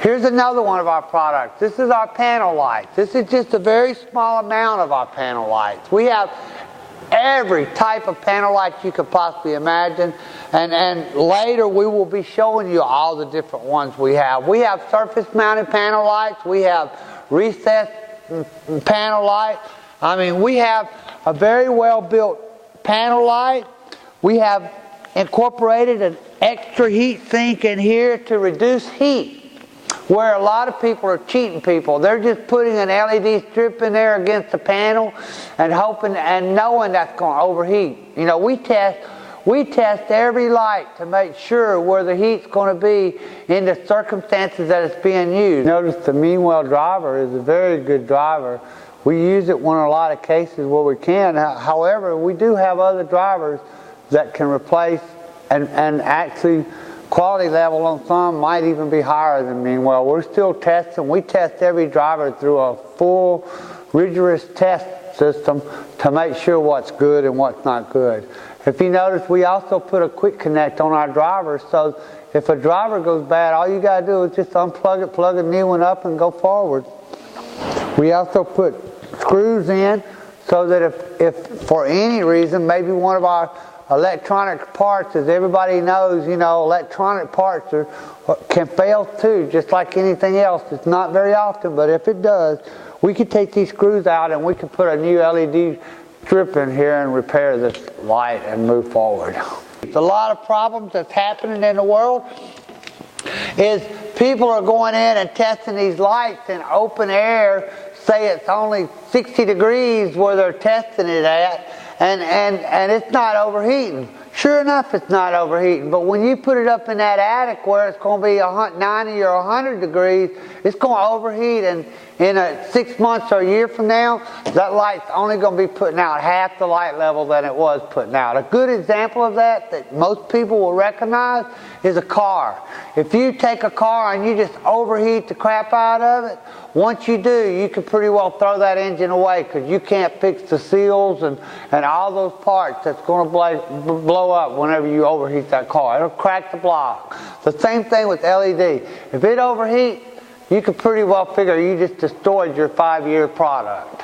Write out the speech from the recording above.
Here's another one of our products. This is our panel lights. This is just a very small amount of our panel lights. We have every type of panel light you could possibly imagine, and later we will be showing you all the different ones we have. We have surface mounted panel lights. We have recessed panel lights. I mean, we have a very well built panel light. We have incorporated an extra heat sink in here to reduce heat, where a lot of people are cheating people. They're just putting an LED strip in there against the panel and hoping and knowing that's going to overheat. You know, we test every light to make sure where the heat's going to be in the circumstances that it's being used. Notice the Meanwell driver is a very good driver. We use it in a lot of cases where we can. However, we do have other drivers that can replace and actually quality level on some might even be higher than Meanwell. We're still testing. We test every driver through a full rigorous test system to make sure what's good and what's not good. If you notice, we also put a quick connect on our drivers, so if a driver goes bad, all you got to do is just unplug it, plug a new one up, and go forward. We also put screws in so that if for any reason, maybe one of our electronic parts, as everybody knows, you know, electronic parts can fail too, just like anything else. It's not very often, but if it does, we could take these screws out and we could put a new LED strip in here and repair this light and move forward. A lot of problems that's happening in the world is people are going in and testing these lights in open air, say it's only 60 degrees where they're testing it at, and it's not overheating. Sure enough, it's not overheating, but when you put it up in that attic where it's going to be 90 or 100 degrees, it's going to overheat, and in 6 months or a year from now, that light's only going to be putting out half the light level than it was putting out. A good example of that most people will recognize is a car. If you take a car and you just overheat the crap out of it, once you do, you can pretty well throw that engine away, because you can't fix the seals and all those parts that's going to blow up whenever you overheat that car. It'll crack the block. The same thing with LED. If it overheats, you can pretty well figure you just destroyed your 5-year product.